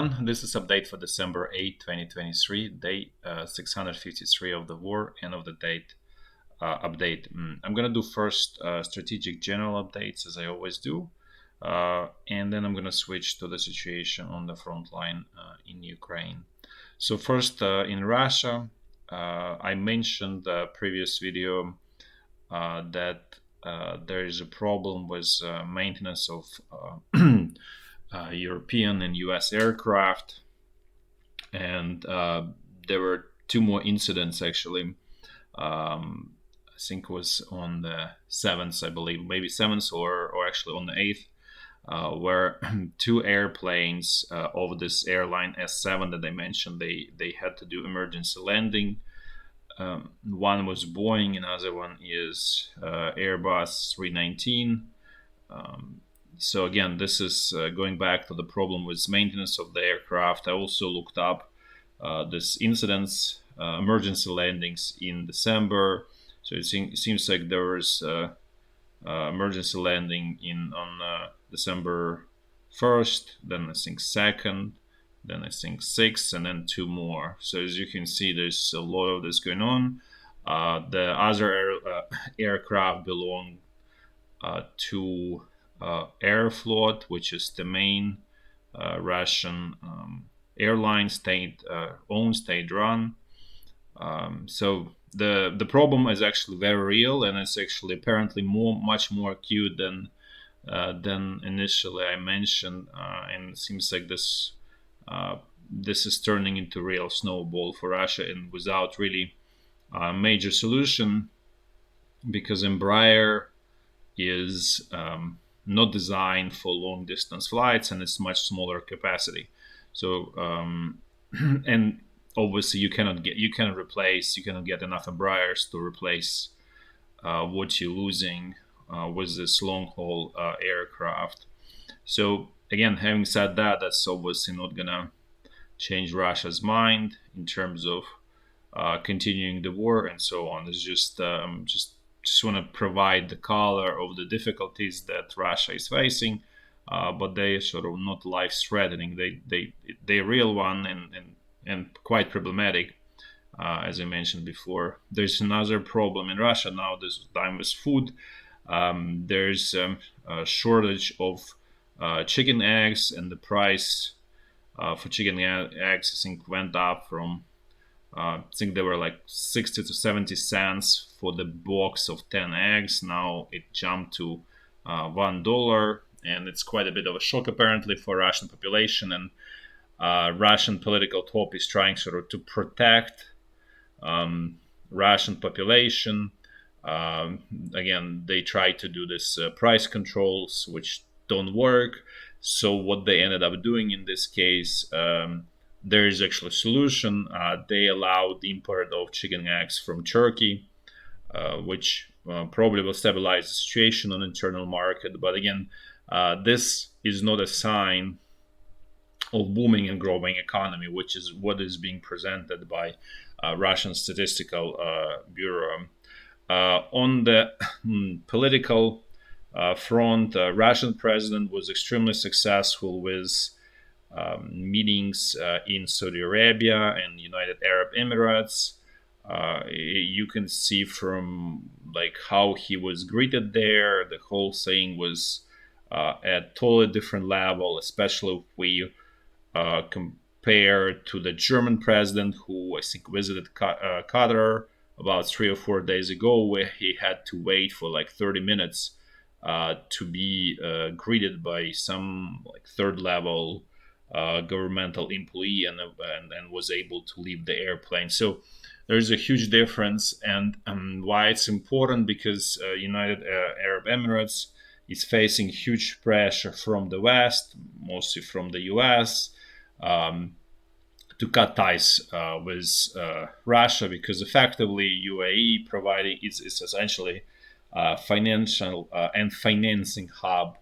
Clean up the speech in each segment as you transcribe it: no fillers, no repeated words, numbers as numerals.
This is update for December 8, 2023, day 653 of the war, end of the date update. I'm going to do first strategic general updates as I always do, and then I'm going to switch to the situation on the front line in Ukraine. So first in Russia, I mentioned the previous video that there is a problem with maintenance of European and US aircraft, and there were two more incidents actually. I think it was on the 7th, I believe, maybe 7th or actually on the 8th, where two airplanes of this airline S7 that I mentioned, they had to do emergency landing. One was Boeing, another one is Airbus 319. So again, this is going back to the problem with maintenance of the aircraft. I also looked up this incidents, emergency landings in December. So it seems like there was emergency landing on December 1st, then I think 2nd, then I think 6th, and then two more. So as you can see, there's a lot of this going on. The other aircraft belong to Aeroflot, which is the main Russian airline, state-owned, state-run. So the problem is actually very real, and it's actually apparently much more acute than initially I mentioned. And it seems like this is turning into real snowball for Russia, and without really a major solution, because Embraer is not designed for long distance flights, and it's much smaller capacity. So and obviously you cannot get enough Embraers to replace what you're losing with this long haul aircraft. So again, having said that, that's obviously not gonna change Russia's mind in terms of continuing the war and so on. It's just want to provide the color of the difficulties that Russia is facing, but they are sort of not life-threatening. They're real one and quite problematic, as I mentioned before. There's another problem in Russia now. This time with food. There's a shortage of chicken eggs, and the price for chicken eggs, I think, went up from I think they were like 60 to 70 cents for the box of 10 eggs. Now it jumped to $1, and it's quite a bit of a shock apparently for Russian population. And Russian political top is trying sort of to protect Russian population. Again, they try to do this price controls, which don't work. So what they ended up doing in this case, there is actually a solution. They allowed the import of chicken eggs from Turkey, which probably will stabilize the situation on the internal market. But again, this is not a sign of booming and growing economy, which is what is being presented by Russian Statistical Bureau. On the political front, Russian president was extremely successful with meetings in Saudi Arabia and United Arab Emirates. You can see from like how he was greeted there. The whole thing was at a totally different level, especially if we compare to the German president, who I think visited Qatar about 3 or 4 days ago, where he had to wait for like 30 minutes to be greeted by some like third level governmental employee and was able to leave the airplane. So there's a huge difference, and why it's important, because United Arab Emirates is facing huge pressure from the West, mostly from the US, to cut ties with Russia, because effectively UAE providing is essentially financial and financing hub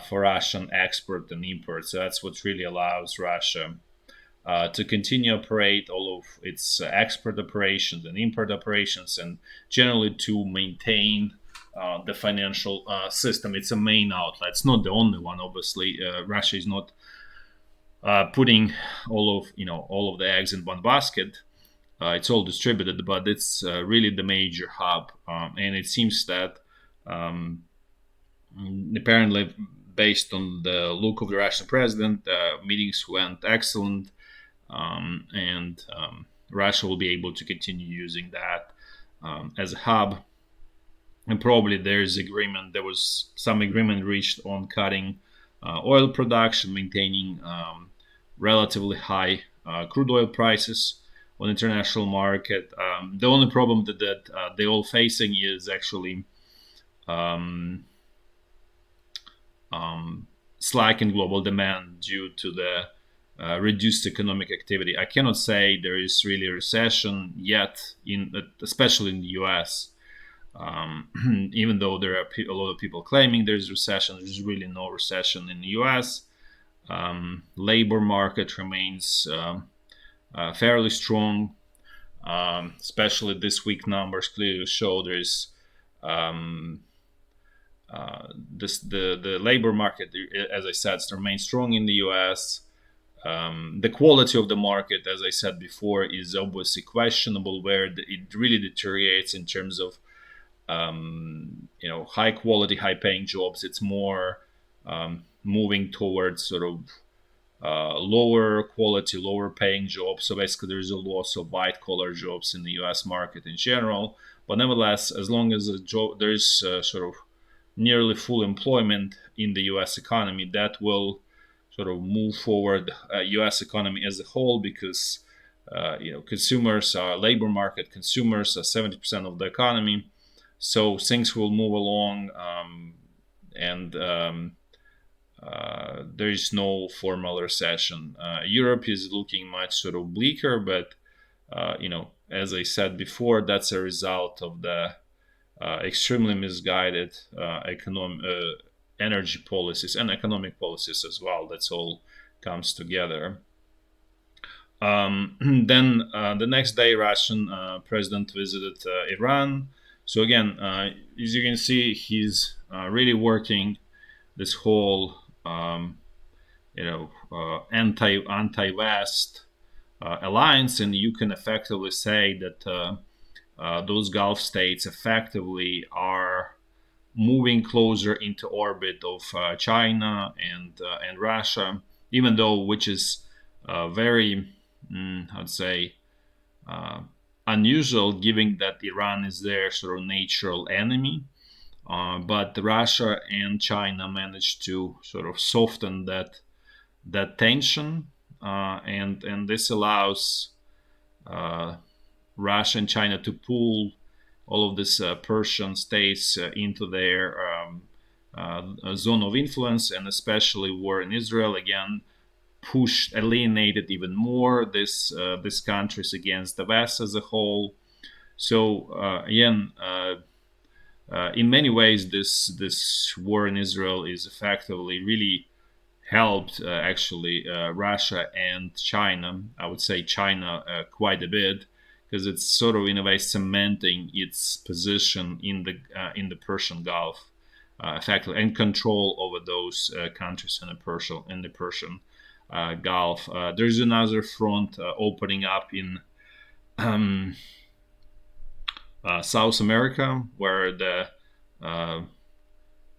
for Russian export and import. So that's what really allows Russia to continue operate all of its export operations and import operations, and generally to maintain the financial system. It's a main outlet. It's not the only one, obviously. Russia is not putting all of the eggs in one basket. It's all distributed, but it's really the major hub, and it seems that um, apparently, based on the look of the Russian president, meetings went excellent, and Russia will be able to continue using that as a hub. And probably there was some agreement reached on cutting oil production, maintaining relatively high crude oil prices on the international market. The only problem that they're all facing is actually um, um, slack in global demand due to the reduced economic activity. I cannot say there is really a recession yet, especially in the U.S. Even though there are a lot of people claiming there's recession, there's really no recession in the U.S. Labor market remains fairly strong. Especially this week numbers clearly show there's um, the labor market, as I said, remains strong in the U.S. The quality of the market, as I said before, is obviously questionable, where it really deteriorates in terms of high quality, high paying jobs. It's more moving towards sort of lower quality, lower paying jobs. So basically, there's a loss of white collar jobs in the U.S. market in general. But nevertheless, as long as there's sort of nearly full employment in the U.S. economy, that will sort of move forward U.S. economy as a whole, because consumers, labor market consumers are 70% of the economy, so things will move along, and there is no formal recession. Europe is looking much sort of bleaker, but as I said before, that's a result of the extremely misguided energy policies and economic policies as well. That's all comes together. Then the next day, Russian president visited Iran. So again, as you can see, he's really working this whole anti West alliance, and you can effectively say that those Gulf states effectively are moving closer into orbit of China and Russia, even though which is very, I'd say, uh, unusual, given that Iran is their sort of natural enemy. But Russia and China managed to sort of soften that tension, and this allows uh, Russia and China to pull all of these Persian states into their zone of influence, and especially war in Israel again pushed, alienated even more these countries against the West as a whole. So again, in many ways, this war in Israel is effectively really helped actually Russia and China. I would say China quite a bit, because it's sort of in a way cementing its position in the Persian Gulf, effectively, and control over those countries in the Persian Gulf. There's another front opening up in um, South America, where the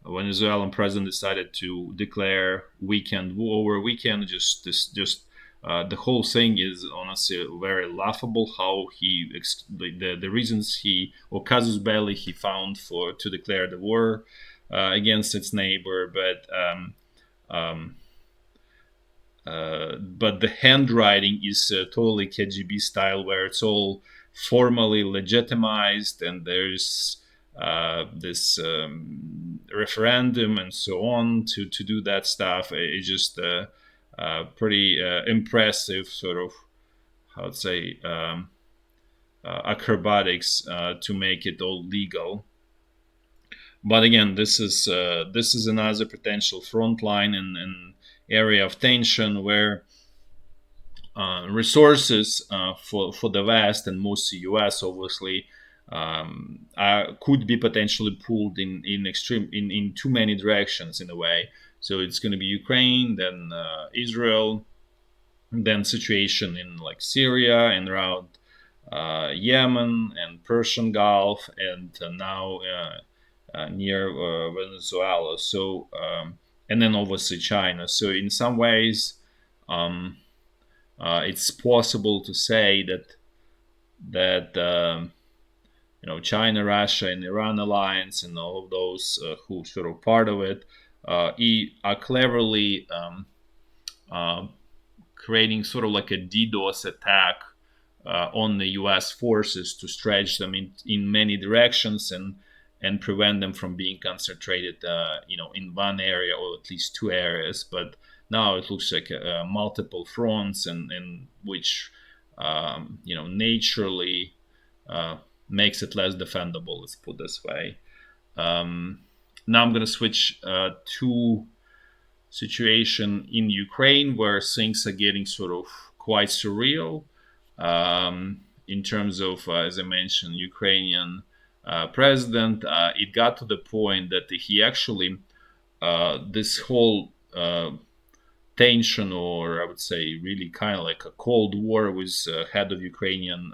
Venezuelan president decided to declare weekend war over weekend. Just the whole thing is honestly very laughable. How the reasons he, or casus belli he found for to declare the war against its neighbor, um, but the handwriting is totally KGB style, where it's all formally legitimized, and there's this referendum and so on to do that stuff. It's just pretty impressive, sort of, how to say, acrobatics to make it all legal. But again, this is another potential front line and area of tension, where resources for the West and most U.S. obviously could be potentially pulled in too many directions in a way. So it's going to be Ukraine, then Israel, then situation in like Syria and around Yemen and Persian Gulf, and now near Venezuela. So and then obviously China. So in some ways, um, it's possible to say that China, Russia, and Iran alliance, and all of those who sort of part of it, are cleverly uh, creating sort of like a DDoS attack on the U.S. forces to stretch them in many directions and prevent them from being concentrated, in one area or at least two areas. But now it looks like multiple fronts, and which naturally uh, makes it less defendable. Let's put this way. Now I'm going to switch to situation in Ukraine where things are getting sort of quite surreal in terms of, as I mentioned, Ukrainian president. It got to the point that he actually, this whole tension, or I would say really kind of like a cold war with head of Ukrainian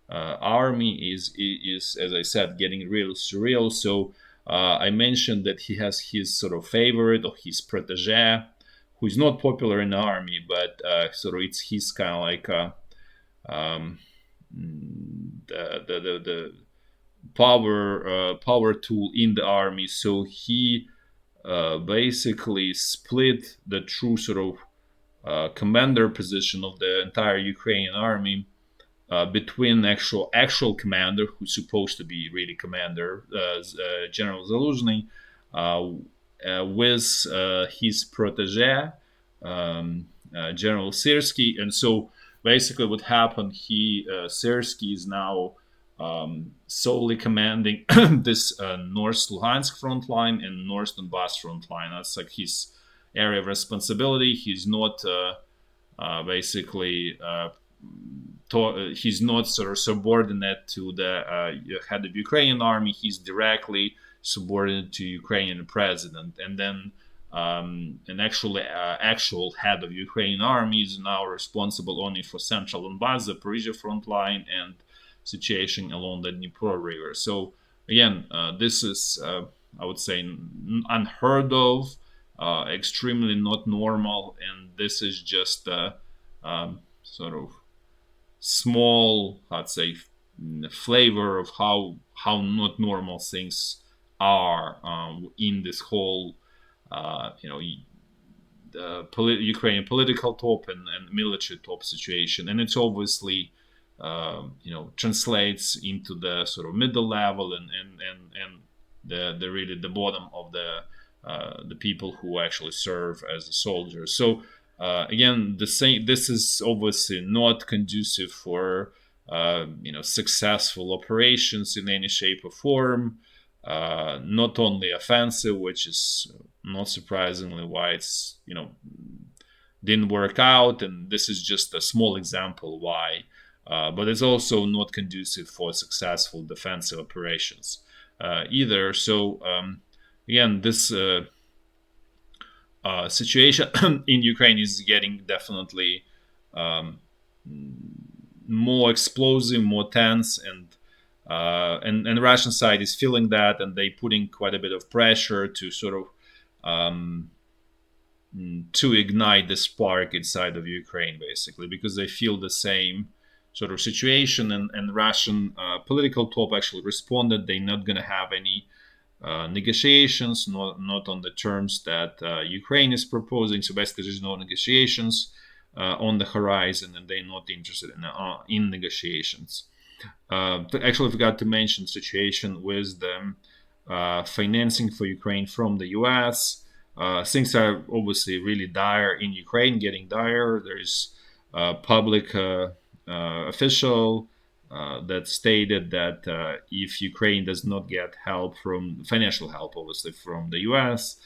army is, as I said, getting real surreal. So I mentioned that he has his sort of favorite or his protege, who is not popular in the army, but sort of it's his kind of like um, the power tool in the army. So he basically split the true sort of commander position of the entire Ukrainian army between actual commander, who's supposed to be really commander, General Zaluzhny, with his protege, General Syrsky. And so basically what happened, Syrsky is now solely commanding this North Lugansk front line and North Donbass front line. That's like his area of responsibility. He's not basically he's not sort of subordinate to the head of Ukrainian army. He's directly subordinate to Ukrainian president, and then an actual head of Ukrainian army is now responsible only for central Donbass, Zaporizhya front line, and situation along the Dnipro river. So again, this is I would say unheard of, extremely not normal, and this is just sort of small, I'd say, flavor of how not normal things are in this whole, Ukrainian political top and military top situation, and it's obviously, translates into the sort of middle level and the really the bottom of the people who actually serve as a soldiers. So again, this is obviously not conducive for successful operations in any shape or form. Not only offensive, which is not surprisingly why it's didn't work out, and this is just a small example why. But it's also not conducive for successful defensive operations either. So again, this situation in Ukraine is getting definitely more explosive, more tense, and the Russian side is feeling that, and they putting quite a bit of pressure to sort of to ignite the spark inside of Ukraine, basically, because they feel the same sort of situation, and Russian political top actually responded they're not going to have any negotiations, not on the terms that Ukraine is proposing. So basically, there's no negotiations on the horizon, and they're not interested in negotiations. Actually, I forgot to mention the situation with the financing for Ukraine from the U.S. Things are obviously really dire in Ukraine, getting dire. There's a public official that stated that if Ukraine does not get help from financial help, obviously from the U.S.,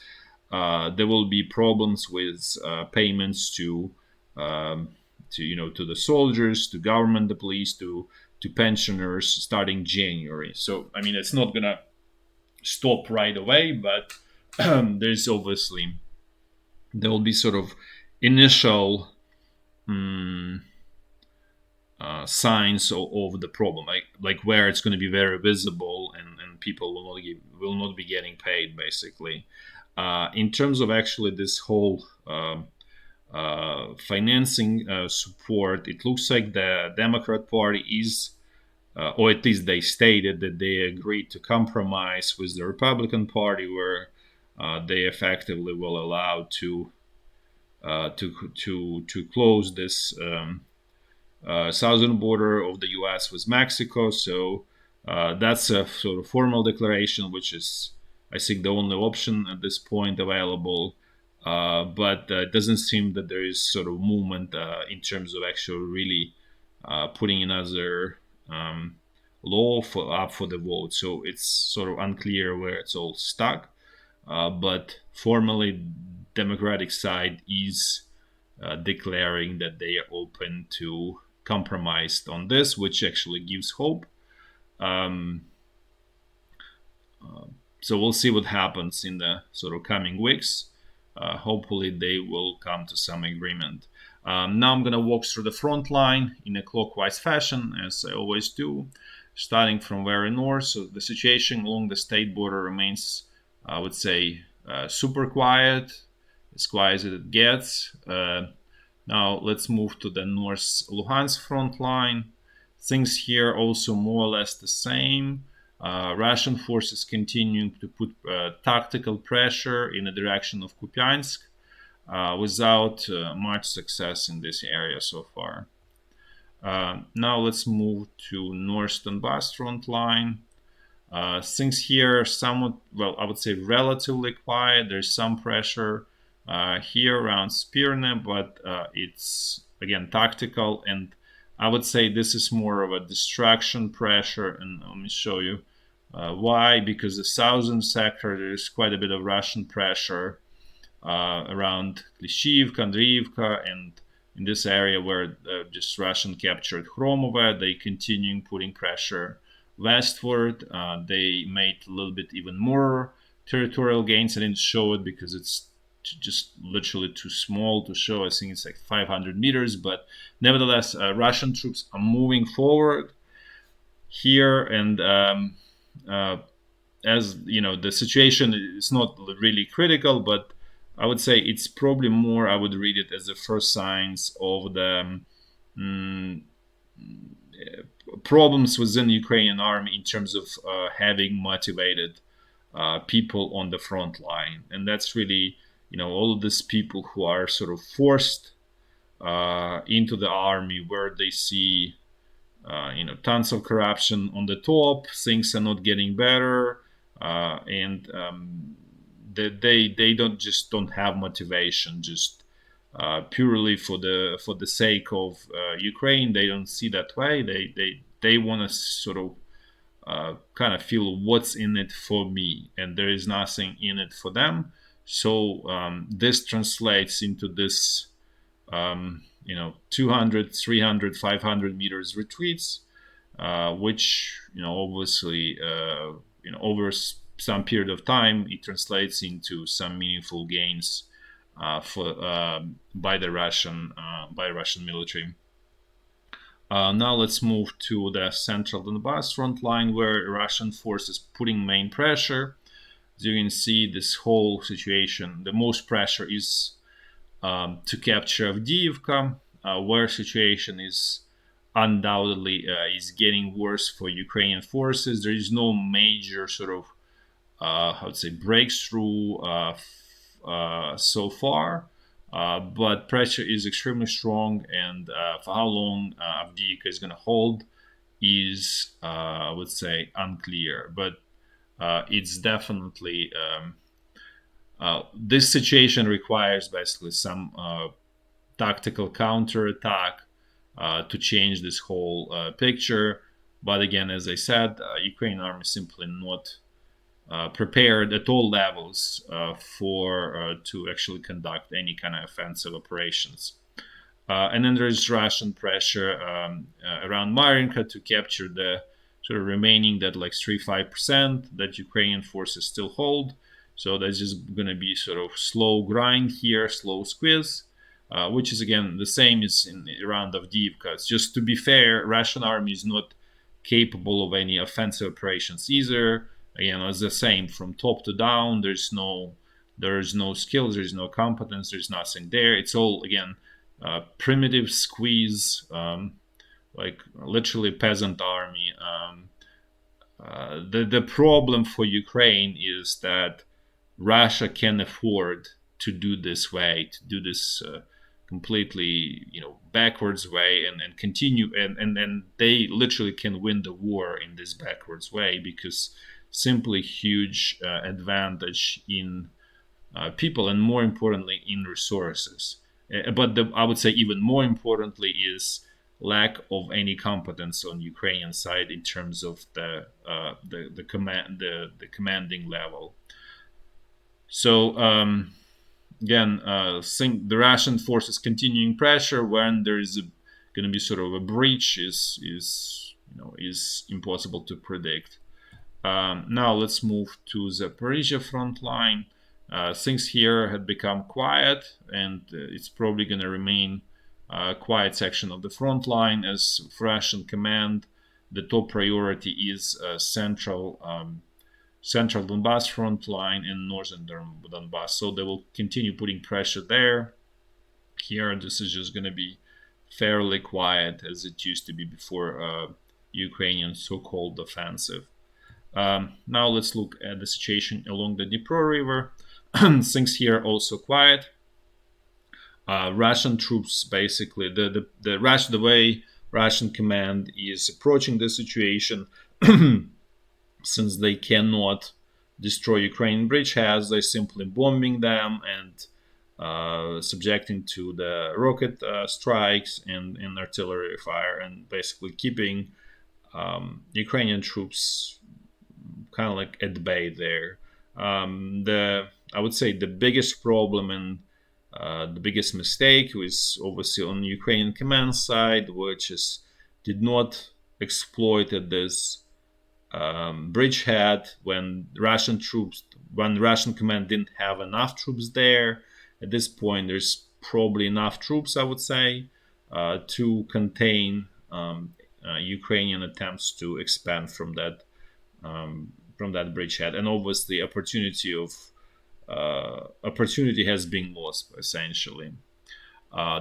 there will be problems with payments to the soldiers, to government, the police, to pensioners starting January. So I mean, it's not gonna stop right away, but there's obviously there will be sort of initial signs of the problem, like where it's going to be very visible, and people will not be getting paid, basically. In terms of actually this whole financing support, it looks like the Democrat Party is, or at least they stated that they agreed to compromise with the Republican Party, where they effectively will allow to close this southern border of the U.S. with Mexico. So that's a sort of formal declaration, which is, I think, the only option at this point available. But it doesn't seem that there is sort of movement in terms of actually really putting another law up for the vote. So it's sort of unclear where it's all stuck. But formally, Democratic side is declaring that they are open to compromise on this, which actually gives hope. So we'll see what happens in the sort of coming weeks. Hopefully they will come to some agreement. Now I'm going to walk through the front line in a clockwise fashion, as I always do, starting from very north. So the situation along the state border remains, I would say, super quiet, as quiet as it gets. Now let's move to the North Lugansk front line. Things here also more or less the same. Russian forces continuing to put tactical pressure in the direction of Kupiansk without much success in this area so far. Now let's move to North Donbass front line. Things here are somewhat, well, I would say relatively quiet. There's some pressure here around Spirne, but it's, again, tactical, and I would say this is more of a distraction pressure, and let me show you why. Because the southern sector, there's quite a bit of Russian pressure around Klishchiivka, Advidiyivka, and in this area where just Russian captured Khromovo, they continuing putting pressure westward. They made a little bit even more territorial gains. I didn't show it because it's just literally too small to show. I think it's like 500 meters, but nevertheless, Russian troops are moving forward here, and as you know, the situation is not really critical, but I would say it's probably more, I would read it as the first signs of the problems within the Ukrainian army in terms of having motivated people on the front line. And that's really, all of these people who are sort of forced into the army, where they see, tons of corruption on the top, things are not getting better, and they don't have motivation just purely for the sake of Ukraine. They don't see that way. They want to sort of kind of feel what's in it for me, and there is nothing in it for them. So this translates into this 200, 300, 500 meters retreats, which obviously over some period of time it translates into some meaningful gains by the Russian military. Now let's move to the central Donbass front line, where Russian forces putting main pressure. As you can see, this whole situation, the most pressure is to capture Avdiivka, where situation is undoubtedly is getting worse for Ukrainian forces. There is no major sort of, I would say, breakthrough so far, but pressure is extremely strong, and for how long Avdiivka is going to hold is, I would say, unclear. But it's definitely this situation requires basically some tactical counterattack to change this whole picture. But again, as I said, Ukrainian army is simply not prepared at all levels to actually conduct any kind of offensive operations. And then there's Russian pressure around Marinka to capture the sort of remaining, that like 3-5% that Ukrainian forces still hold. So that's just going to be sort of slow grind here, slow squeeze. which is again the same as around Avdiivka. It's just, to be fair, Russian army is not capable of any offensive operations either. Again, it's the same from top to down. There's no skills, there's no competence, there's nothing there. It's all again primitive squeeze, like literally peasant army. The problem for Ukraine is that Russia can afford to do this way, to do this completely, backwards way, and continue, and then they literally can win the war in this backwards way, because simply huge advantage in people, and more importantly in resources. But I would say even more importantly is lack of any competence on Ukrainian side in terms of the commanding level. So again, the Russian forces continuing pressure when there is going to be sort of a breach is impossible to predict. Now let's move to the Zaporizhya front line. Things here had become quiet, and it's probably going to remain a quiet section of the front line, as for Russian command, the top priority is central Donbass front line and northern Donbass. So they will continue putting pressure there. Here, this is just going to be fairly quiet, as it used to be before Ukrainian so-called offensive. Now let's look at the situation along the Dnipro River. Things here also quiet. Russian troops, basically, the way Russian command is approaching the situation, since they cannot destroy Ukrainian bridgeheads, they're simply bombing them and subjecting to the rocket strikes and artillery fire, and basically keeping Ukrainian troops kind of like at bay there. I would say the biggest problem and the biggest mistake was obviously on the Ukrainian command side, which is did not exploit this bridgehead when Russian command didn't have enough troops there. At this point, there's probably enough troops, I would say, to contain Ukrainian attempts to expand from that bridgehead, and obviously opportunity has been lost essentially.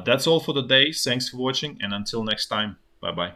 That's all for today. Thanks for watching, and until next time, bye bye.